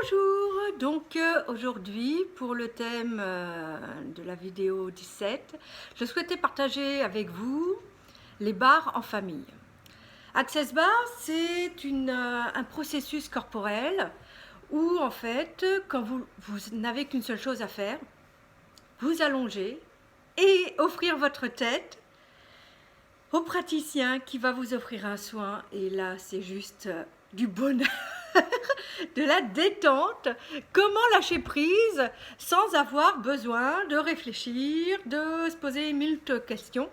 Bonjour, donc aujourd'hui pour le thème de la vidéo 17, je souhaitais partager avec vous les barres en famille. Access Bar, c'est un processus corporel où en fait, quand vous n'avez qu'une seule chose à faire, vous allongez et offrir votre tête au praticien qui va vous offrir un soin, et là c'est juste du bonheur. De la détente, comment lâcher prise sans avoir besoin de réfléchir, de se poser mille questions,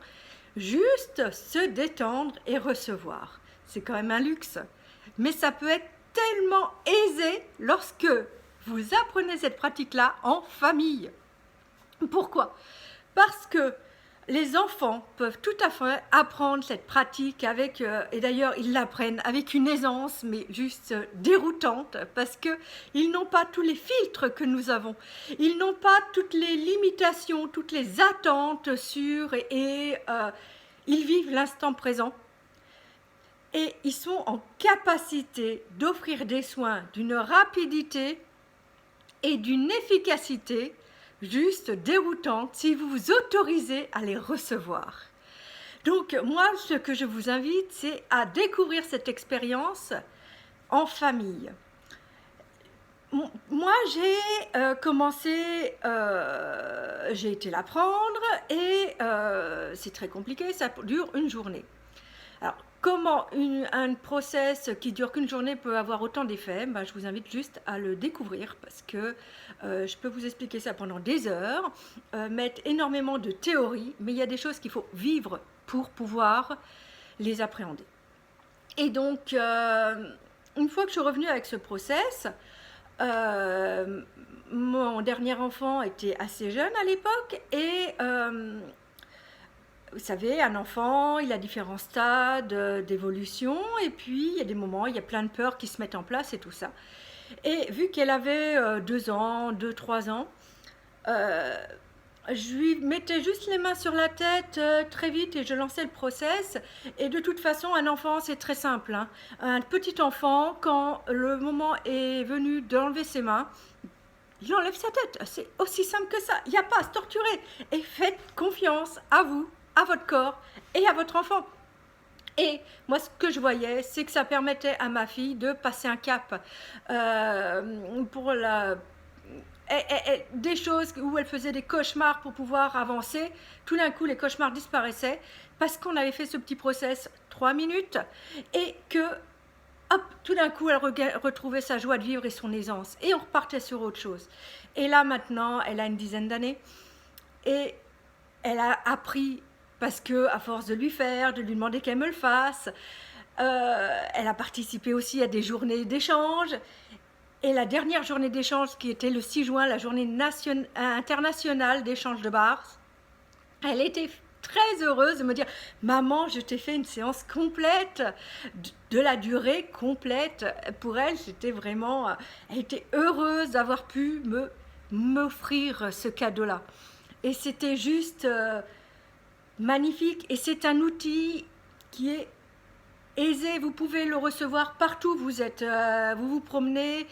juste se détendre et recevoir. C'est quand même un luxe, mais ça peut être tellement aisé lorsque vous apprenez cette pratique-là en famille. Pourquoi? Parce que les enfants peuvent tout à fait apprendre cette pratique avec, et d'ailleurs ils l'apprennent avec une aisance, mais juste déroutante, parce qu'ils n'ont pas tous les filtres que nous avons. Ils n'ont pas toutes les limitations, toutes les attentes sur, et ils vivent l'instant présent. Et ils sont en capacité d'offrir des soins d'une rapidité et d'une efficacité juste déroutante si vous vous autorisez à les recevoir. Donc moi, ce que je vous invite, c'est à découvrir cette expérience en famille. Moi, j'ai commencé, j'ai été l'apprendre et c'est très compliqué, ça dure une journée. Alors, comment un process qui dure qu'une journée peut avoir autant d'effets? Je vous invite juste à le découvrir parce que je peux vous expliquer ça pendant des heures, mettre énormément de théorie, mais il y a des choses qu'il faut vivre pour pouvoir les appréhender. Et donc, une fois que je suis revenue avec ce process, mon dernier enfant était assez jeune à l'époque et vous savez, un enfant, il a différents stades d'évolution et puis il y a des moments, il y a plein de peurs qui se mettent en place et tout ça. Et vu qu'elle avait 2 ans, 2-3 ans, je lui mettais juste les mains sur la tête très vite et je lançais le process. Et de toute façon, un enfant, c'est très simple, hein. Un petit enfant, quand le moment est venu d'enlever ses mains, il enlève sa tête. C'est aussi simple que ça. Il n'y a pas à se torturer. Et faites confiance à vous, à votre corps et à votre enfant. Et moi, ce que je voyais, c'est que ça permettait à ma fille de passer un cap pour des choses où elle faisait des cauchemars pour pouvoir avancer. Tout d'un coup, les cauchemars disparaissaient parce qu'on avait fait ce petit process 3 minutes et que, hop, tout d'un coup, elle retrouvait sa joie de vivre et son aisance. Et on repartait sur autre chose. Et là, maintenant, elle a une dizaine d'années et elle a appris, parce que à force de lui faire, de lui demander qu'elle me le fasse, elle a participé aussi à des journées d'échange. Et la dernière journée d'échange, qui était le 6 juin, la journée internationale d'échange de barres, elle était très heureuse de me dire « Maman, je t'ai fait une séance complète, de la durée complète. » Pour elle, c'était vraiment... Elle était heureuse d'avoir pu m'offrir ce cadeau-là. Et c'était juste magnifique. Et c'est un outil qui est aisé, vous pouvez le recevoir partout. Vous vous promenez,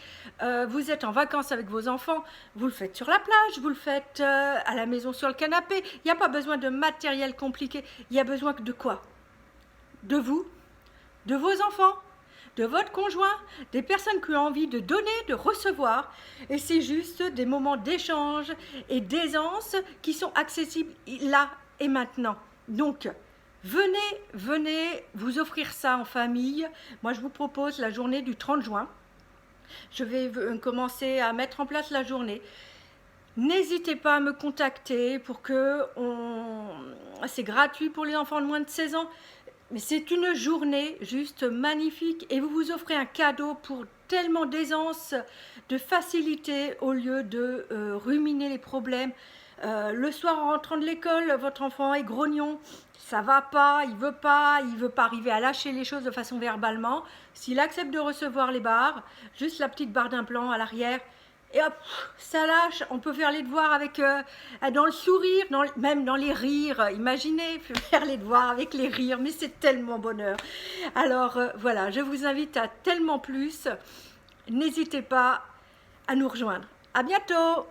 vous êtes en vacances avec vos enfants, vous le faites sur la plage, vous le faites à la maison sur le canapé. Il n'y a pas besoin de matériel compliqué. Il y a besoin de quoi? De vous, de vos enfants, de votre conjoint, des personnes qui ont envie de donner, de recevoir. Et c'est juste des moments d'échange et d'aisance qui sont accessibles là et maintenant. Donc, venez vous offrir ça en famille. Moi, je vous propose la journée du 30 juin. Je vais commencer à mettre en place la journée. N'hésitez pas à me contacter pour que c'est gratuit pour les enfants de moins de 16 ans. Mais c'est une journée juste magnifique et vous vous offrez un cadeau pour tellement d'aisance, de facilité au lieu de ruminer les problèmes. Le soir en rentrant de l'école, votre enfant est grognon, ça va pas, il veut pas arriver à lâcher les choses de façon verbalement. S'il accepte de recevoir les barres, juste la petite barre d'implant à l'arrière, et hop, ça lâche. On peut faire les devoirs avec dans le sourire, même dans les rires. Imaginez faire les devoirs avec les rires, mais c'est tellement bonheur. Alors voilà, je vous invite à tellement plus. N'hésitez pas. à nous rejoindre. À bientôt!